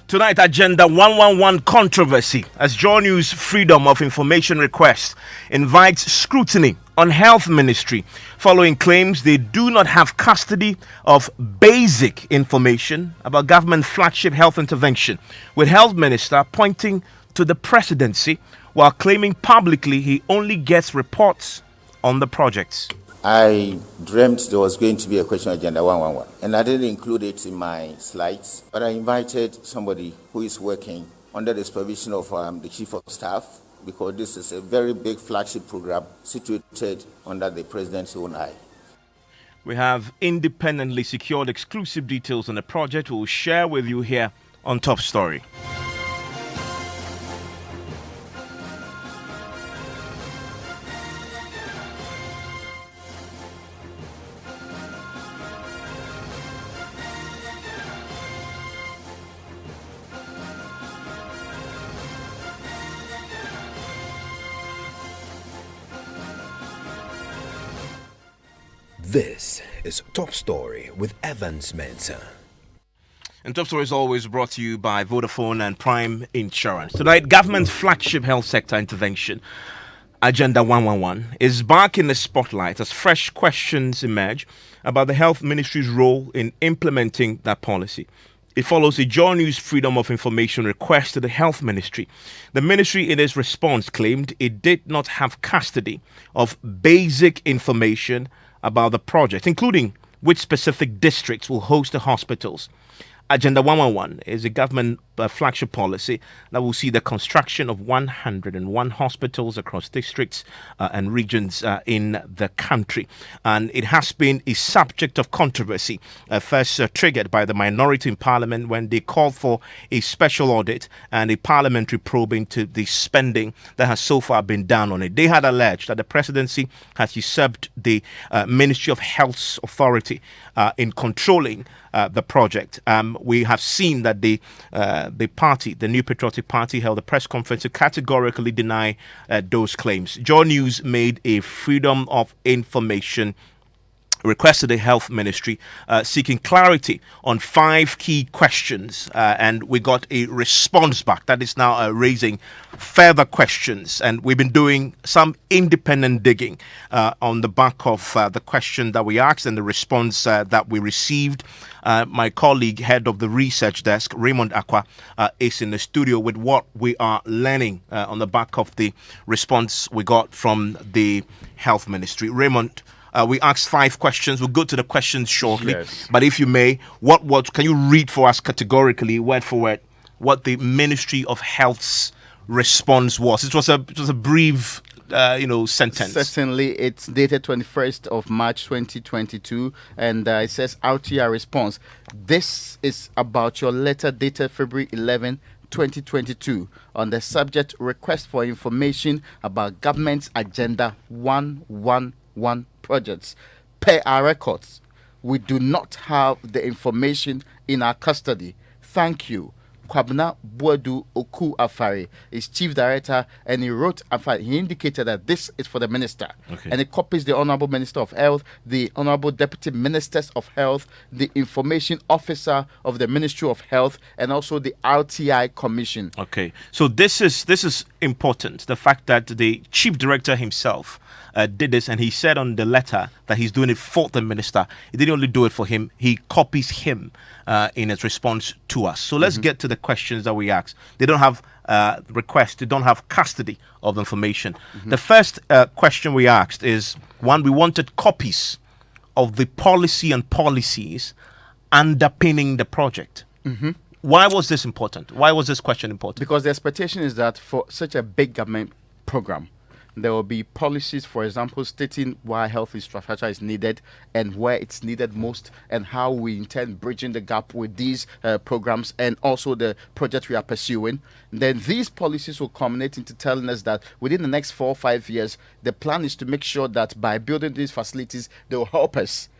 Tonight, Agenda 111 controversy as Joy News Freedom of Information request invites scrutiny on Health Ministry following claims they do not have custody of basic information about government flagship health intervention, with Health Minister pointing to the presidency while claiming publicly he only gets reports on the projects. I dreamt there was going to be a question on Agenda 111, and I didn't include it in my slides, but I invited somebody who is working under the supervision of the Chief of Staff, because this is a very big flagship program situated under the President's own eye. We have independently secured exclusive details on the project we'll share with you here on Top Story. This is Top Story with Evans Mensah. And Top Story is always brought to you by Vodafone and Prime Insurance. Tonight, government flagship health sector intervention, Agenda 111, is back in the spotlight as fresh questions emerge about the Health Ministry's role in implementing that policy. It follows a Joy News Freedom of Information request to the Health Ministry. The ministry, in its response, claimed it did not have custody of basic information about the project, including which specific districts will host the hospitals. Agenda 111 is a government flagship policy that will see the construction of 101 hospitals across districts and regions in the country. And it has been a subject of controversy, first triggered by the minority in Parliament when they called for a special audit and a parliamentary probe into the spending that has so far been done on it. They had alleged that the presidency has usurped the Ministry of Health's authority in controlling the project. We have seen that the party, the New Patriotic Party, held a press conference to categorically deny those claims. Joy News made a Freedom of Information request to the Health Ministry seeking clarity on 5 key questions, and we got a response back that is now raising further questions. And we've been doing some independent digging on the back of the question that we asked and the response that we received. My colleague, head of the research desk, Raymond Akwa, is in the studio with what we are learning on the back of the response we got from the Health Ministry. Raymond, we asked 5 questions. We'll go to the questions shortly. Yes. But if you may, what can you read for us categorically, word for word, what the Ministry of Health's response was? It was a brief sentence. Certainly, it's dated 21st of March 2022, and it says RTR response. This is about your letter dated February 11, 2022 on the subject request for information about government's Agenda 111 projects. Per our records, we do not have the information in our custody. Thank you. Kwabena Boadu Oku Afari is chief director, and he indicated that this is for the minister. Okay. And it copies the Honorable Minister of Health, the Honorable Deputy Ministers of Health, the Information Officer of the Ministry of Health, and also the RTI Commission. Okay, so this is important. The fact that the chief director himself did this, and he said on the letter that he's doing it for the minister. He didn't only do it for him, he copies him in his response to us. So let's get to the questions that we asked. They don't have requests, they don't have custody of information. The first question we asked is, one, we wanted copies of the policy and policies underpinning the project. Why was this important? Why was this question important? Because the expectation is that for such a big government program, there will be policies, for example, stating why health infrastructure is needed and where it's needed most, and how we intend bridging the gap with these programs and also the project we are pursuing. Then these policies will culminate into telling us that within the next 4 or 5 years, the plan is to make sure that by building these facilities, they will help us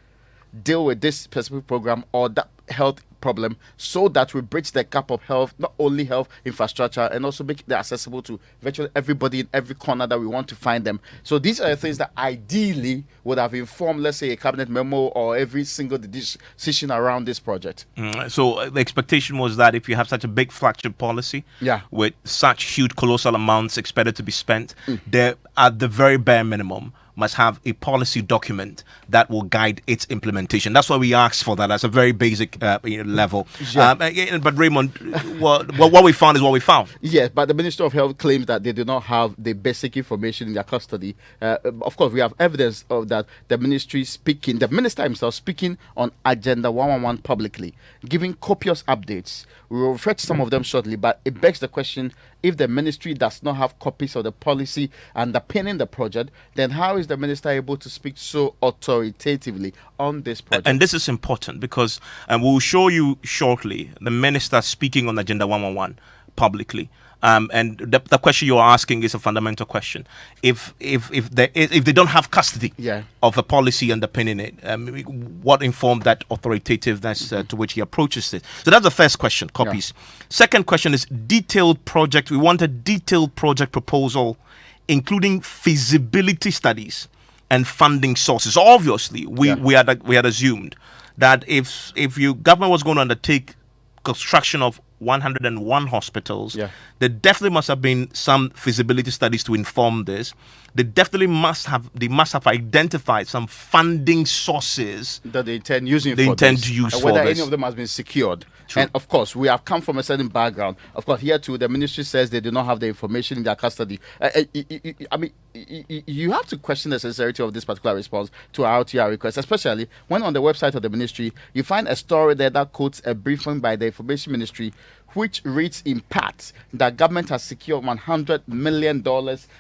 deal with this specific program or that health problem, so that we bridge the gap of health, not only health infrastructure, and also make it accessible to virtually everybody in every corner that we want to find them. So these are the things that ideally would have informed, let's say, a cabinet memo or every single decision around this project. So the expectation was that if you have such a big flagship policy, with such huge colossal amounts expected to be spent, there at the very bare minimum must have a policy document that will guide its implementation. That's why we asked for that as a very basic level. But Raymond, what we found is what we found. Yes, but the Ministry of Health claims that they do not have the basic information in their custody. Of course, we have evidence of that. The minister himself speaking on Agenda 111 publicly, giving copious updates. We will refer to some of them shortly, but it begs the question, if the ministry does not have copies of the policy underpinning the project, then how is the minister able to speak so authoritatively on this project? And this is important because we'll show you shortly the minister speaking on Agenda 111 publicly. And the question you're asking is a fundamental question. If they don't have custody of a policy underpinning it, what informed that authoritativeness to which he approaches it? So that's the first question, copies. Second question is detailed project. We want a detailed project proposal, including feasibility studies and funding sources. Obviously, we had assumed that if government was going to undertake construction of 101 hospitals, there definitely must have been some feasibility studies to inform this. They definitely must have identified some funding sources that they intend using. To use for whether this. Any of them has been secured. True. And of course, we have come from a certain background. Of course, here too, the ministry says they do not have the information in their custody. I mean, you have to question the sincerity of this particular response to our RTR request, especially when on the website of the ministry you find a story there that quotes a briefing by the Information Ministry, which reads in part that government has secured $100 million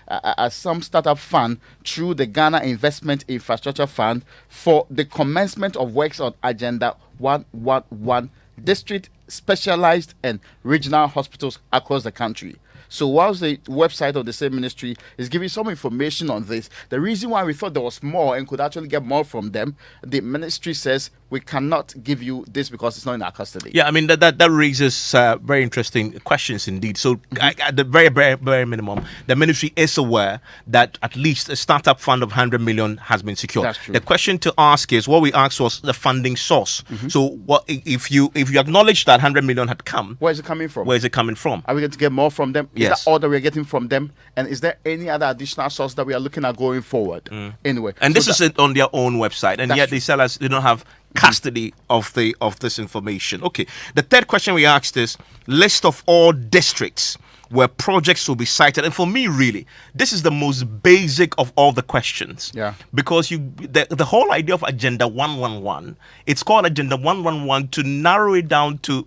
as some startup fund through the Ghana Investment Infrastructure Fund for the commencement of works on Agenda 111 district, specialized and regional hospitals across the country. So whilst the website of the same ministry is giving some information on this, the reason why we thought there was more and could actually get more from them, the ministry says we cannot give you this because it's not in our custody. Yeah, I mean, that raises very interesting questions indeed. So at the very, very, very minimum, the ministry is aware that at least a startup fund of 100 million has been secured. That's true. The question to ask is, what we asked was the funding source. So what if you acknowledge that 100 million had come, where is it coming from? Where is it coming from? Are we going to get more from them? Yes. Is that all that we're getting from them? And is there any other additional source that we are looking at going forward? Anyway. And this is it on their own website, and yet they tell us they don't have custody of this information. Okay. The third question we asked is list of all districts where projects will be cited. And for me, really, this is the most basic of all the questions. Yeah. Because the whole idea of Agenda 111, it's called Agenda 111 to narrow it down to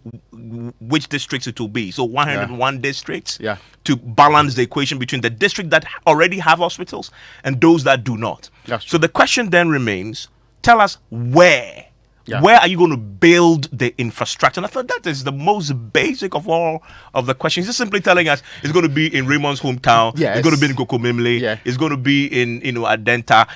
which districts it will be. So 101 districts to balance the equation between the district that already have hospitals and those that do not. So the question then remains, tell us where. Where are you going to build the infrastructure? And I thought that is the most basic of all of the questions. Just simply telling us it's going to be in Raymond's hometown. It's going to be in Kokomimle. It's going to be in Adenta.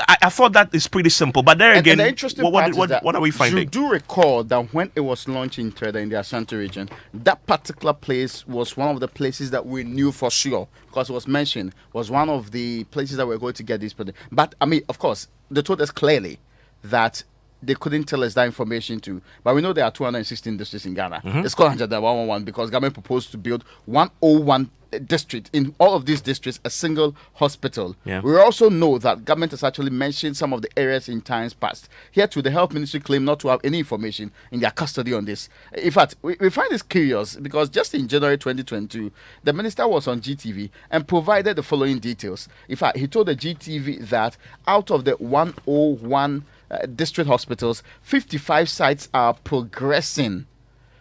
I thought that is pretty simple. But there again, and the interesting what are we finding? You do recall that when it was launched in Treda in the Ashanti region, that particular place was one of the places that we knew for sure, because it was mentioned, was one of the places that we were going to get this project. But I mean, of course, they told us clearly that they couldn't tell us that information too. But we know there are 216 districts in Ghana. It's called Agenda 111 because government proposed to build 101 district. In all of these districts, a single hospital. We also know that government has actually mentioned some of the areas in times past. Here too, the health ministry claim not to have any information in their custody on this. In fact, we find this curious because just in January 2022, the minister was on GTV and provided the following details. In fact, he told the GTV that out of the 101 district hospitals, 55 sites are progressing.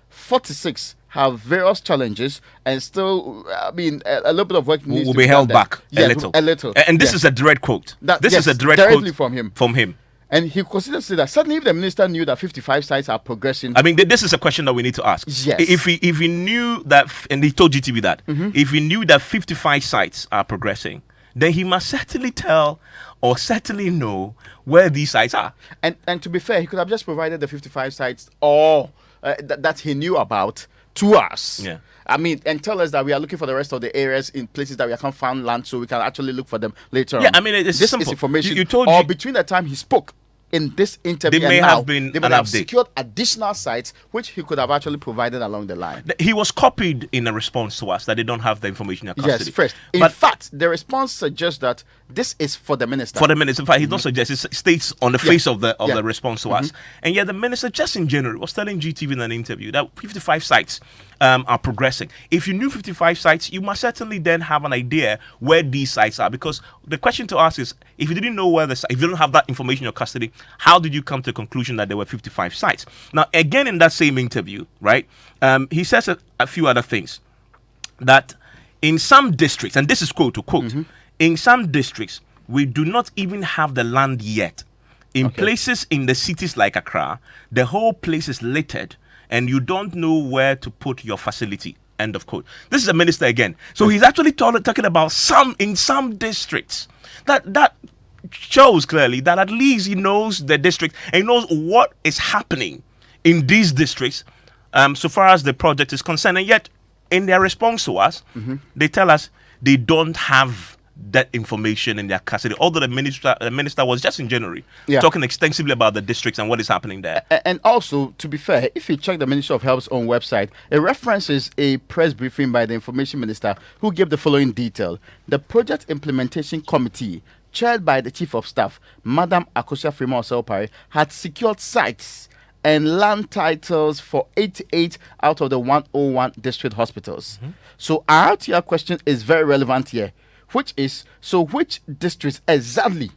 46 have various challenges and still, I mean, a little bit of work needs will to be held back a little. And this is a direct quote. This is a direct directly quote from him. From him. And he considers that suddenly if the minister knew that 55 sites are progressing. I mean, this is a question that we need to ask. Yes. If he knew that, and he told GTV that, if he knew that 55 sites are progressing, then he must certainly tell or certainly know where these sites are. And to be fair, he could have just provided the 55 sites or that he knew about to us. Yeah. I mean, and tell us that we are looking for the rest of the areas in places that we can't find land, so we can actually look for them later on. Yeah, I mean, it's this simple. is information. You told or you- between the time he spoke in this interview There may and now, have been they an might have update. secured additional sites which he could have actually provided along the line. He was copied in a response to us that they don't have the information in custody. Yes, first. In But fact, the response suggests that this is for the minister. for the minister, in fact, he don't suggest, it states on the face of the Yeah. the response to us. And yet the minister just in January was telling GTV in an interview that 55 sites are progressing. If you knew 55 sites, you must certainly then have an idea where these sites are, because the question to ask is, if you didn't know where if you don't have that information in your custody, how did you come to the conclusion that there were 55 sites? Now, again, in that same interview, right, he says a few other things, that in some districts, and this is quote to quote, in some districts, we do not even have the land yet. In places in the cities like Accra, the whole place is littered and you don't know where to put your facility. End of quote. This is a minister again. So he's actually talking about in some districts. That shows clearly that at least he knows the district and he knows what is happening in these districts so far as the project is concerned. And yet, in their response to us, they tell us they don't have that information in their custody. Although the minister was just in January talking extensively about the districts and what is happening there. And also, to be fair, if you check the Ministry of Health's own website, it references a press briefing by the Information Minister who gave the following detail. The Project Implementation Committee, chaired by the Chief of Staff, Madam Akosia Freeman Oselpare, had secured sites and land titles for 88 out of the 101 district hospitals. So our RTR question is very relevant here, which is, so which districts exactly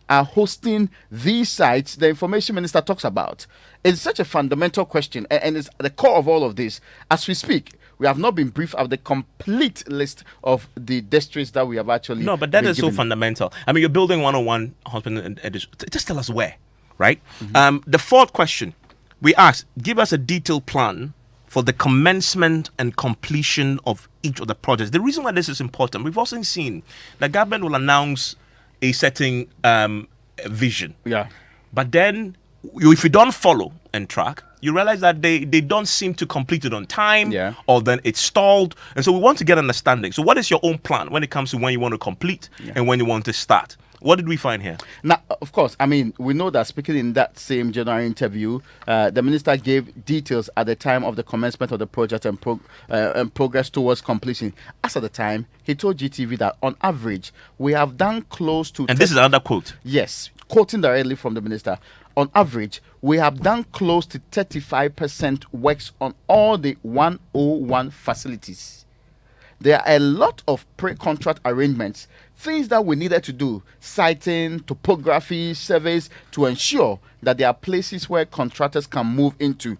are hosting these sites the Information Minister talks about? It's such a fundamental question, and it's at the core of all of this. As we speak, we have not been briefed of the complete list of the districts that we have actually. No, but that been is so given. fundamental. I mean, you're building 101 hospital, and just tell us where, right? The fourth question we asked: give us a detailed plan for the commencement and completion of each of the projects. The reason why this is important, we've also seen the government will announce a certain vision. Yeah. But then, if you don't follow and track, you realize that they don't seem to complete it on time, or then it's stalled. And so we want to get understanding. So what is your own plan when it comes to when you want to complete and when you want to start? What did we find here? Now, of course, I mean, we know that speaking in that same January interview, the minister gave details at the time of the commencement of the project and progress towards completion. As at the time, he told GTV that on average, we have done close to... And this is another quote. Yes, quoting directly from the minister. On average, we have done close to 35% works on all the 101 facilities. There are a lot of pre-contract arrangements, things that we needed to do, siting, topography, surveys, to ensure that there are places where contractors can move into.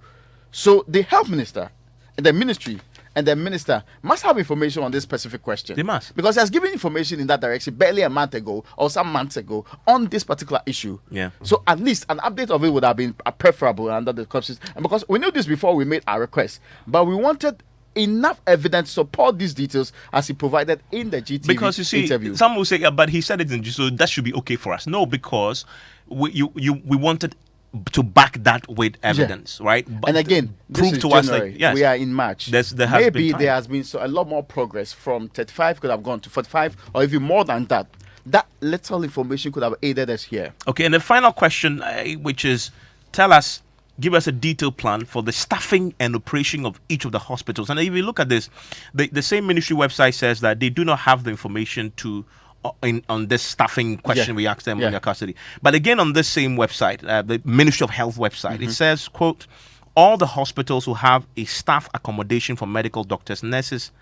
So the health minister and the ministry and the minister must have information on this specific question. They must. Because he has given information in that direction barely a month ago or some months ago on this particular issue. Yeah. So at least an update of it would have been preferable under the circumstances. And because we knew this before we made our request, but we wanted enough evidence to support these details as he provided in the GTV because you see, interview. some will say, yeah, but he said it in so that should be okay for us. No, because we wanted to back that with evidence, right? But and again, this prove is to us January. like yes, we are in March. There has Maybe been time. there has been a lot more progress from 35 could have gone to 45 or even more than that. That little information could have aided us here. Okay, and the final question, which is, give us a detailed plan for the staffing and operation of each of the hospitals. And if you look at this, the same ministry website says that they do not have the information on this staffing question we asked them in their custody. But again, on this same website, the Ministry of Health website, it says, quote, all the hospitals will have a staff accommodation for medical doctors, nurses,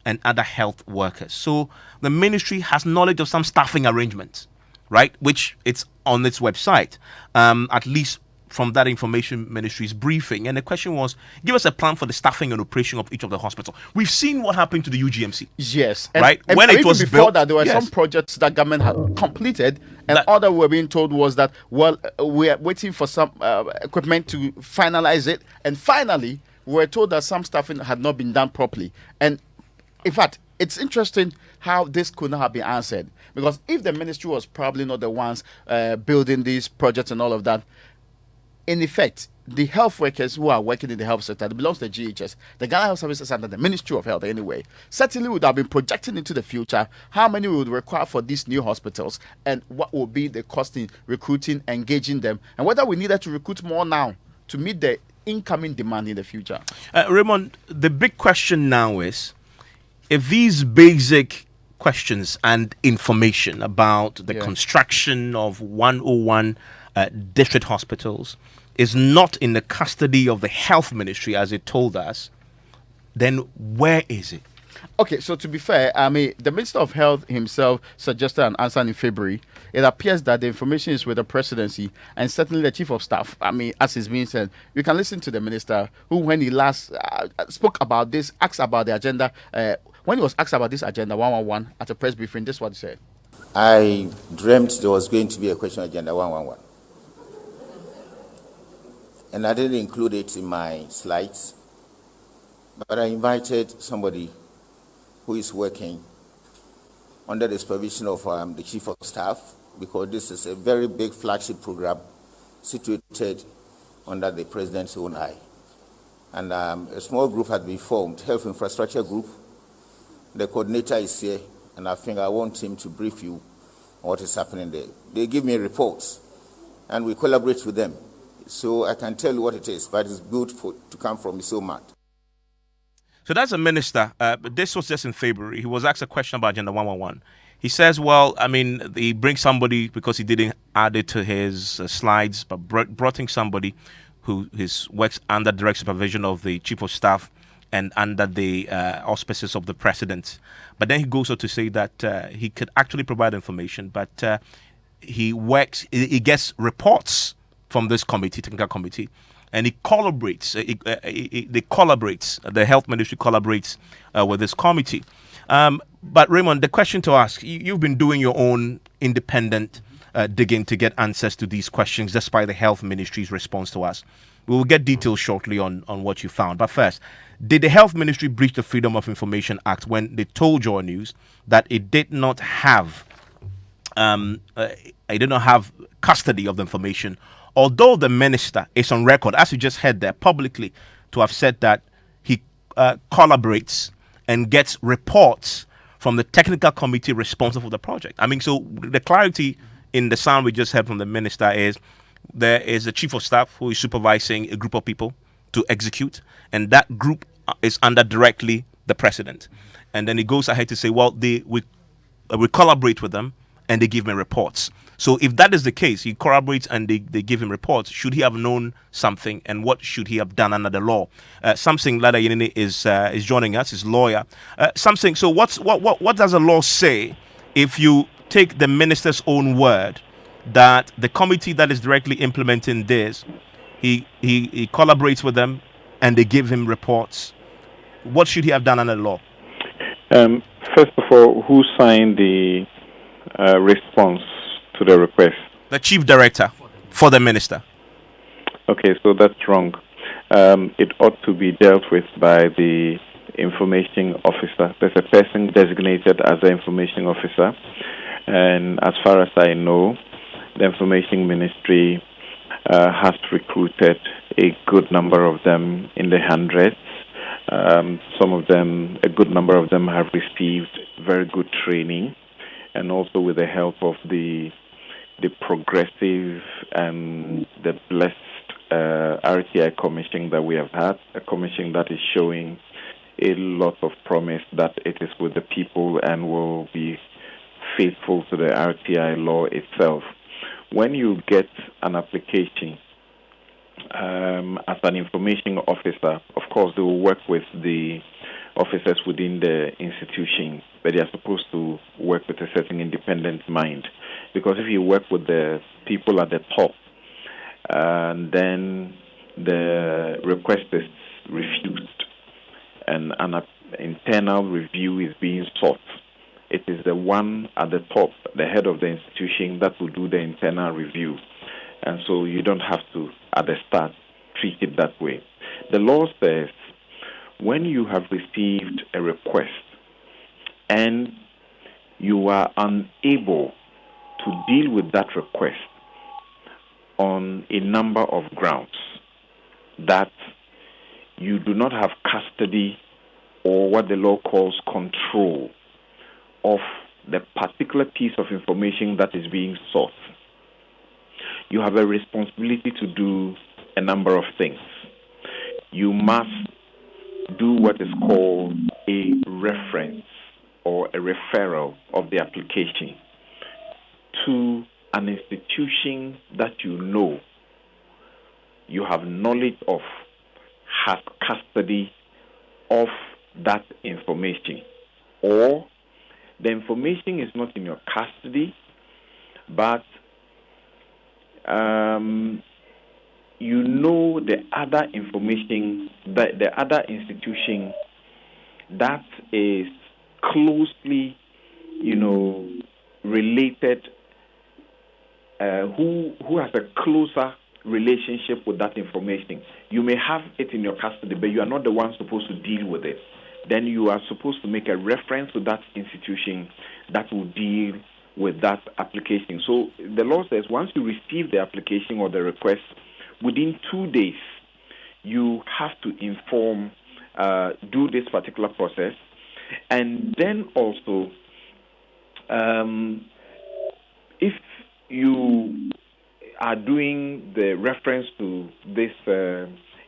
and other health workers. So the ministry has knowledge of some staffing arrangements, right? Which it's on its website, at least from that information ministry's briefing. And the question was, give us a plan for the staffing and operation of each of the hospitals. We've seen what happened to the UGMC. Yes. Right? And when it even was before built, that, there were some projects that government had completed, and all that we were being told was that, well, we are waiting for some equipment to finalize it. And finally, we were told that some staffing had not been done properly. And in fact, it's interesting how this could not have been answered, because if the ministry was probably not the ones building these projects and all of that, in effect, the health workers who are working in the health sector, it belongs to the GHS. The Ghana Health Services under the Ministry of Health anyway. Certainly would have been projecting into the future how many we would require for these new hospitals and what will be the cost in recruiting, engaging them, and whether we needed to recruit more now to meet the incoming demand in the future. Raymond, the big question now is, if these basic questions and information about the construction of 101 district hospitals is not in the custody of the health ministry, as it told us, then where is it? Okay, so to be fair, I mean, the Minister of Health himself suggested an answer in February. It appears that the information is with the presidency and certainly the chief of staff. I mean, as is being said, you can listen to the minister who, when he last spoke about this, asked about the agenda. When he was asked about this agenda 111 at a press briefing, this is what he said. I dreamt there was going to be a question agenda 111. And I didn't include it in my slides, but I invited somebody who is working under the supervision of the chief of staff, because this is a very big flagship program situated under the president's own eye. And a small group had been formed, Health Infrastructure Group. The coordinator is here, and I think I want him to brief you on what is happening there. They give me reports, and we collaborate with them. So I can tell you what it is, but it's good to come from his own mouth. So that's a minister. But this was just in February. He was asked a question about Agenda 111. He says, well, I mean, he brings somebody because he didn't add it to his slides, but brought in somebody who works under direct supervision of the chief of staff and under the auspices of the president. But then he goes on to say that he could actually provide information, but he gets reports from this committee, technical committee, and he collaborates. The health ministry collaborates with this committee. But Raymond, the question to ask: you've been doing your own independent digging to get answers to these questions, despite the health ministry's response to us. We will get details shortly on what you found. But first, did the health ministry breach the Freedom of Information Act when they told Joy News that it did not have custody of the information? Although the minister is on record, as you just heard there, publicly to have said that he collaborates and gets reports from the technical committee responsible for the project. I mean, so the clarity in the sound we just heard from the minister is there is a chief of staff who is supervising a group of people to execute, and that group is under directly the president. And then he goes ahead to say, well, we collaborate with them and they give me reports. So if that is the case, he corroborates and they give him reports. Should he have known something, and what should he have done under the law? Something Lada Yenini is joining us, his lawyer. Something. So what does the law say if you take the minister's own word that the committee that is directly implementing this, he collaborates with them and they give him reports? What should he have done under the law? First of all, who signed the response to the request? The chief director for the minister. Okay, so that's wrong. It ought to be dealt with by the information officer. There's a person designated as the information officer, and as far as I know, the information ministry has recruited a good number of them, in the hundreds. Some of them, a good number of them, have received very good training, and also with the help of the progressive and the blessed RTI commission that we have had, a commission that is showing a lot of promise that it is with the people and will be faithful to the RTI law itself. When you get an application as an information officer, of course they will work with the officers within the institution, but they are supposed to work with a certain independent mind. Because if you work with the people at the top, and then the request is refused, and an internal review is being sought, it is the one at the top, the head of the institution, that will do the internal review. And so you don't have to, at the start, treat it that way. The law says when you have received a request and you are unable to deal with that request on a number of grounds, that you do not have custody or what the law calls control of the particular piece of information that is being sought, you have a responsibility to do a number of things. You must do what is called a reference or a referral of the application to an institution that you have knowledge of, has custody of that information, or the information is not in your custody, but the other information, that the other institution that is closely, related, who has a closer relationship with that information. You may have it in your custody, but you are not the one supposed to deal with it. Then you are supposed to make a reference to that institution that will deal with that application. So the law says once you receive the application or the request, within 2 days, you have to inform, do this particular process. And then also, if you are doing the reference to this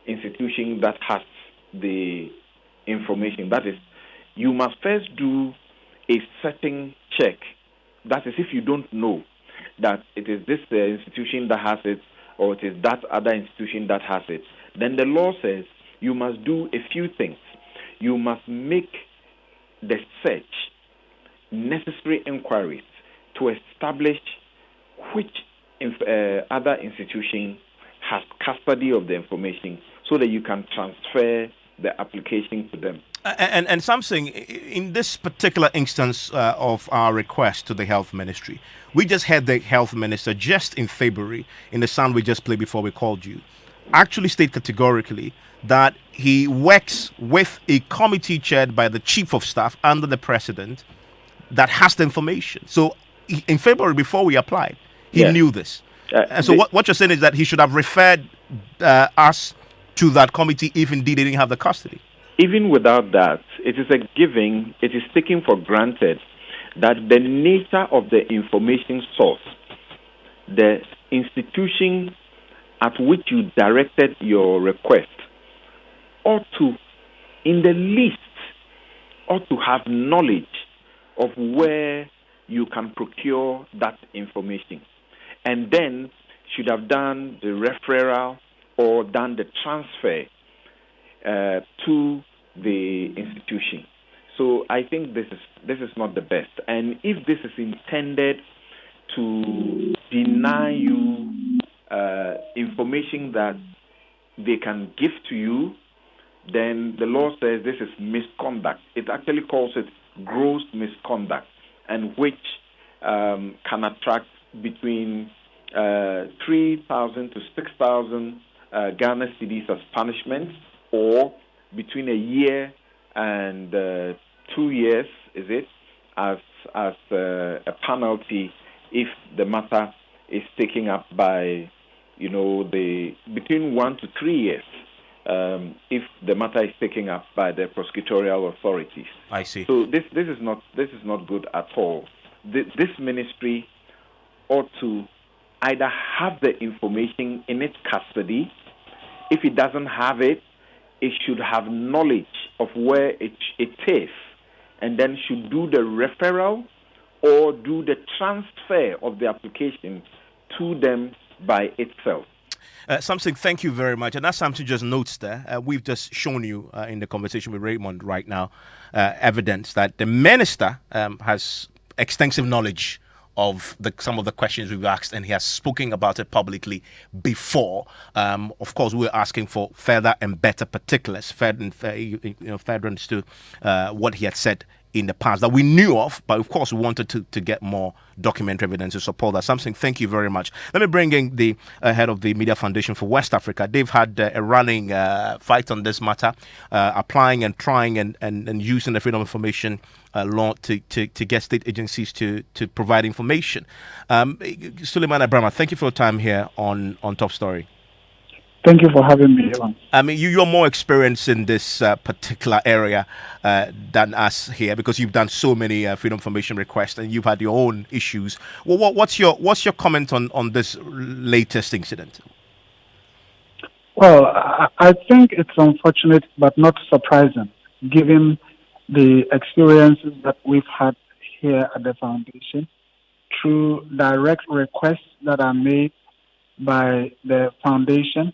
institution that has the information, that is, you must first do a certain check. That is, if you don't know that it is this institution that has it, or it is that other institution that has it, then the law says you must do a few things. You must make the search, necessary inquiries to establish which other institution has custody of the information, so that you can transfer the application to them. And something, in this particular instance of our request to the health ministry, we just had the health minister just in February, in the sound we just played before we called you, actually state categorically that he works with a committee chaired by the chief of staff under the president that has the information. So in February, before we applied, he knew this. And so what you're saying is that he should have referred us to that committee if indeed they didn't have the custody. Even without that, it is a given, it is taken for granted that the nature of the information source, the institution at which you directed your request, ought to, in the least, ought to have knowledge of where you can procure that information, and then should have done the referral or done the transfer to the institution. So I think this is not the best. And if this is intended to deny you information that they can give to you, then the law says this is misconduct. It actually calls it gross misconduct, and which can attract between 3,000 to 6,000 Ghana cedis as punishment, or between a year and 2 years, is it, as a penalty if the matter is taken up by, between 1 to 3 years, if the matter is taken up by the prosecutorial authorities. I see. So this is not good at all. This ministry ought to either have the information in its custody. If it doesn't have it, it should have knowledge of where it is, and then should do the referral or do the transfer of the application to them by itself. Something, thank you very much. And that's something just notes there. We've just shown you in the conversation with Raymond right now evidence that the minister has extensive knowledge of some of the questions we've asked, and he has spoken about it publicly before. Of course, we're asking for further and better particulars, furtherance to what he had said in the past that we knew of, but of course we wanted to get more documentary evidence to support that. Something, thank you very much. Let me bring in the head of the Media Foundation for West Africa. They've had a running fight on this matter, applying and trying and using the Freedom of Information law to get state agencies to provide information. Suleiman Abrama, thank you for your time here on Top Story. Thank you for having me, Evan. I mean, you're more experienced in this particular area than us here because you've done so many freedom of information requests and you've had your own issues. Well, what's your comment on this latest incident? Well, I think it's unfortunate but not surprising, given the experiences that we've had here at the foundation through direct requests that are made by the foundation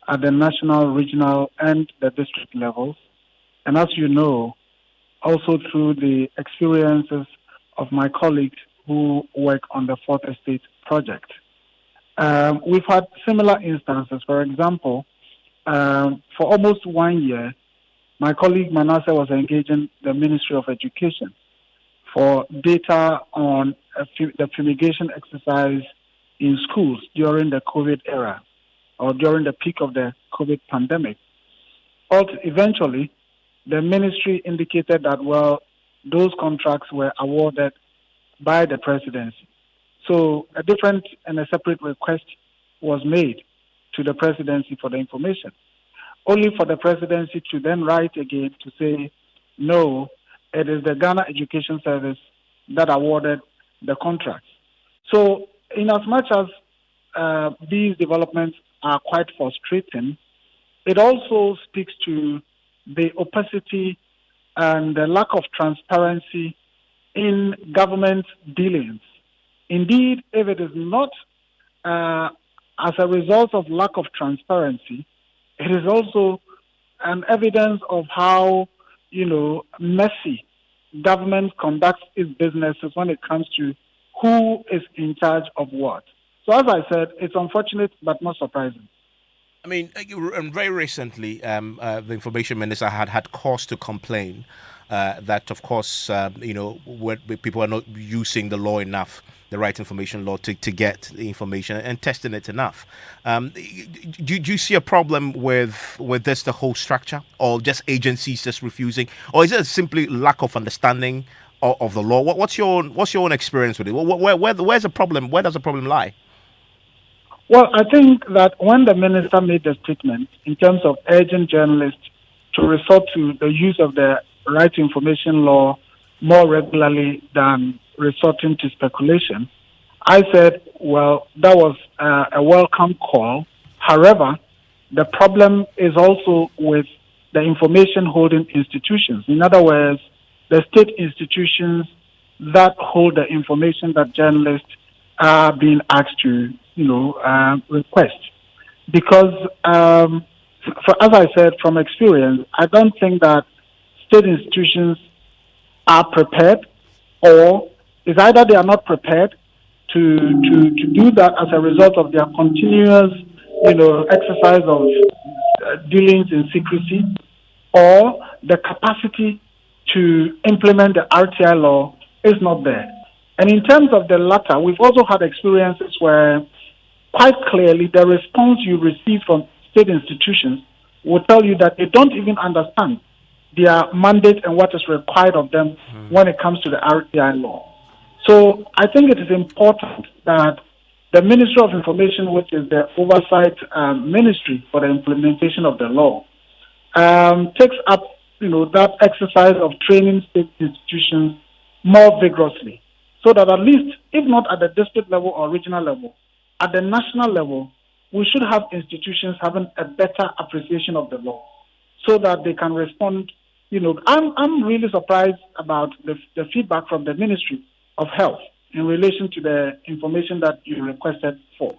at the national, regional, and the district levels. And as you know, also through the experiences of my colleagues who work on the Fourth Estate project. We've had similar instances. For example, for almost 1 year, my colleague Manasseh was engaging the Ministry of Education for data on the fumigation exercise in schools during the COVID era or during the peak of the COVID pandemic. But eventually, the ministry indicated that, well, those contracts were awarded by the presidency. So a different and a separate request was made to the presidency for the information, only for the presidency to then write again to say, no, it is the Ghana Education Service that awarded the contracts. So in as much as these developments are quite frustrating, it also speaks to the opacity and the lack of transparency in government dealings. Indeed, if it is not as a result of lack of transparency, it is also an evidence of how, messy government conducts its businesses when it comes to who is in charge of what. So as I said, it's unfortunate but not surprising. I mean, very recently, the information minister had cause to complain that, of course, where people are not using the law enough, the right information law, to get the information and testing it enough. Do you see a problem with this, the whole structure, or just agencies just refusing, or is it simply lack of understanding of the law? What's your own experience with it? Where's the problem? Where does the problem lie? Well, I think that when the minister made the statement in terms of urging journalists to resort to the use of the right to information law more regularly than resorting to speculation, I said, well, that was a welcome call. However, the problem is also with the information holding institutions. In other words, the state institutions that hold the information that journalists are being asked to request. Because, as I said, from experience, I don't think that state institutions are prepared, or it's either they are not prepared to do that as a result of their continuous, exercise of dealings in secrecy, or the capacity to implement the RTI law is not there. And in terms of the latter, we've also had experiences where quite clearly the response you receive from state institutions will tell you that they don't even understand their mandate and what is required of them when it comes to the RTI law. So I think it is important that the Ministry of Information, which is the oversight ministry for the implementation of the law, takes up that exercise of training state institutions more vigorously, so that at least, if not at the district level or regional level, at the national level, we should have institutions having a better appreciation of the law so that they can respond. I'm really surprised about the feedback from the Ministry of Health in relation to the information that you requested for.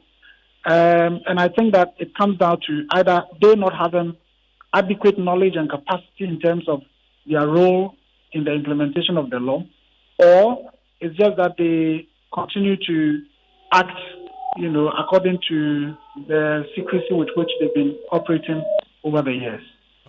And I think that it comes down to either they not having adequate knowledge and capacity in terms of their role in the implementation of the law, or it's just that they continue to act, according to the secrecy with which they've been operating over the years.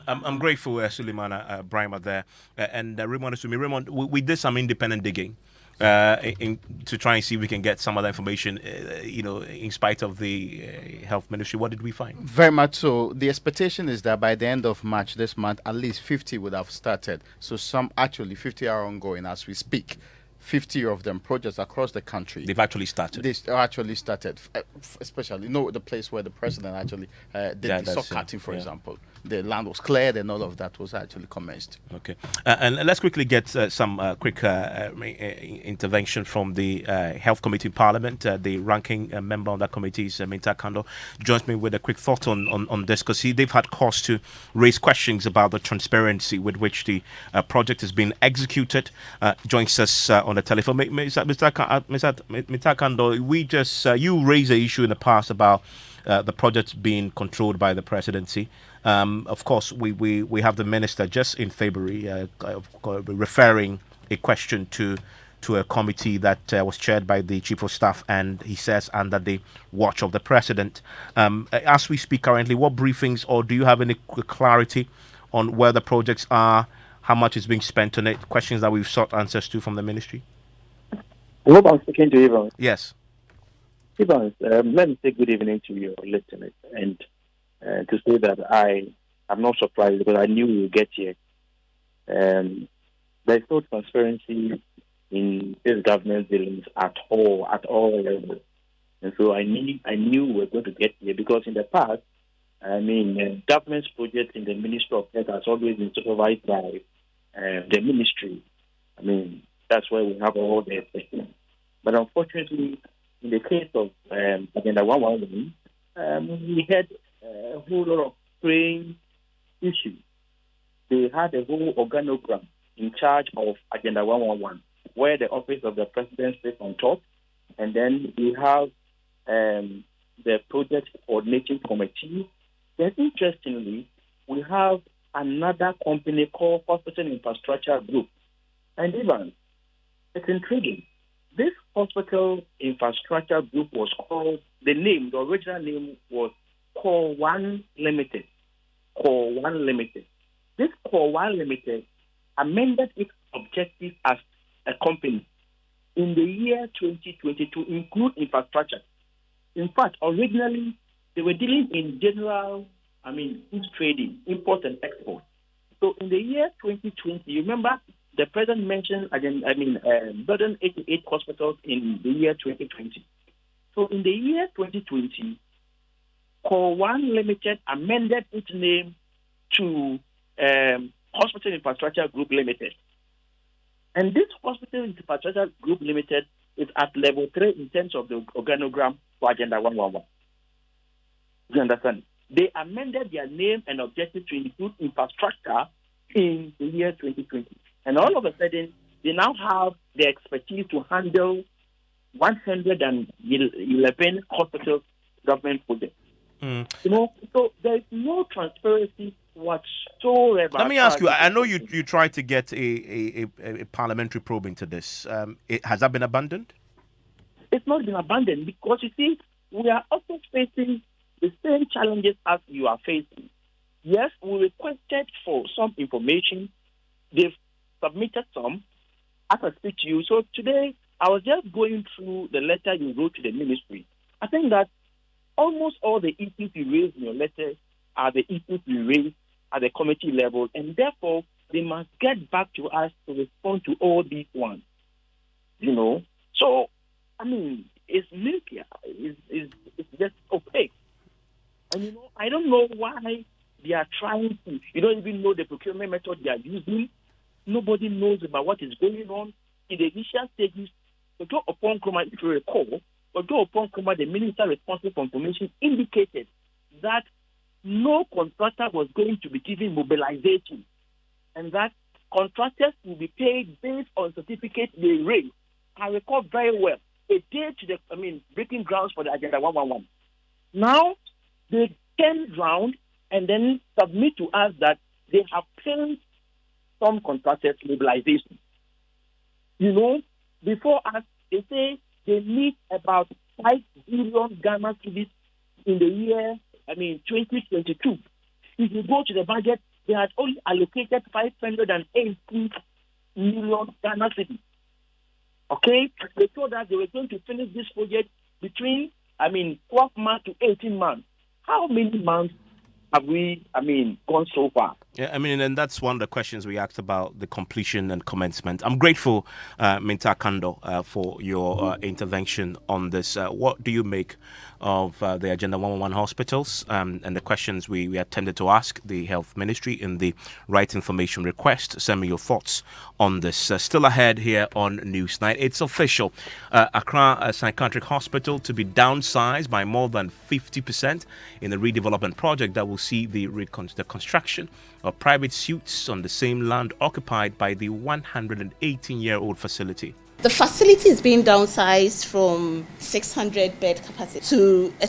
I'm grateful, Suleiman Brahma there, and Raymond Asumi. Raymond, we did some independent digging to try and see if we can get some other information, in spite of the health ministry. What did we find? Very much so. The expectation is that by the end of March this month, at least 50 would have started. So some actually 50 are ongoing as we speak. 50 of them projects across the country. They've actually started. They actually started, especially the place where the president actually did the sock cutting, for example. The land was cleared and all of that was actually commenced. Okay, and let's quickly get some quick intervention from the Health Committee in Parliament. The ranking member on that committee is Minta Kando. Joins me with a quick thought on this, because they've had cause to raise questions about the transparency with which the project is being executed. Joins us on the telephone. Mr. Kando, we just you raised the issue in the past about the project being controlled by the presidency. Of course, we have the minister just in February referring a question to a committee that was chaired by the chief of staff, and he says under the watch of the president. As we speak currently, what briefings, or do you have any clarity on where the projects are, how much is being spent on it? Questions that we've sought answers to from the ministry. I hope I'm speaking to Evans. Yes. Evans, let me say good evening to your listeners, and to say that I am not surprised because I knew we would get here. There's no transparency in this government dealings at all levels. And so I knew we were going to get here because in the past, government's projects in the Ministry of Health has always been supervised by the ministry. That's where we have all the expertise. But unfortunately, in the case of Agenda 111, we had a whole lot of strange issues. They had a whole organogram in charge of Agenda 111, where the office of the president sits on top, and then we have the project coordinating committee. Then, interestingly, we have another company called Hospital Infrastructure Group. And even, it's intriguing. This Hospital Infrastructure Group was called, the original name was Core One Limited. Core One Limited. This Core One Limited amended its objective as a company in the year 2020 to include infrastructure. In fact, originally, they were dealing in general, goods trading, import and export. So in the year 2020, you remember the president mentioned, burden 88 hospitals in the year 2020. So in the year 2020, Core One Limited amended its name to Hospital Infrastructure Group Limited. And this Hospital Infrastructure Group Limited is at level 3 in terms of the organogram for Agenda 111. Do you understand? They amended their name and objective to include infrastructure in the year 2020. And all of a sudden, they now have the expertise to handle 111 hospital government projects. So there is no transparency whatsoever. Let me ask you, I know you tried to get a parliamentary probe into this. Has that been abandoned? It's not been abandoned because, you see, we are also facing the same challenges as you are facing. Yes, we requested for some information. They've submitted some. As I speak to you, so today I was just going through the letter you wrote to the ministry. I think that almost all the issues you raised in your letter are the issues you raised at the committee level, and therefore they must get back to us to respond to all these ones. So it's milky. It's just opaque. And I don't know why they are trying to. You don't even know the procurement method they are using. Nobody knows about what is going on. In the initial stages, Dr. Upon Kroma, if you recall, Dr. Upon Kroma, the minister responsible for information, indicated that no contractor was going to be given mobilization and that contractors will be paid based on certificate they raised. I recall very well, a day to the, breaking grounds for the Agenda 111. Now, they turn round and then submit to us that they have paid some contractors mobilization. Before us, they say they need about 5 billion Ghana cedis in the year, 2022. If you go to the budget, they had only allocated 518 million Ghana cedis. Okay, they told us they were going to finish this project between 12 months to 18 months. How many months have we gone so far? Yeah, and that's one of the questions we asked about the completion and commencement. I'm grateful, Minta Kando, for your intervention on this. What do you make of the Agenda 111 hospitals and the questions we attempted to ask the Health Ministry in the Right Information request? Send me your thoughts on this. Still ahead here on Newsnight. It's official. Accra Psychiatric Hospital to be downsized by more than 50% in the redevelopment project that will see the construction of private suites on the same land occupied by the 118-year-old facility. The facility is being downsized from 600 bed capacity to a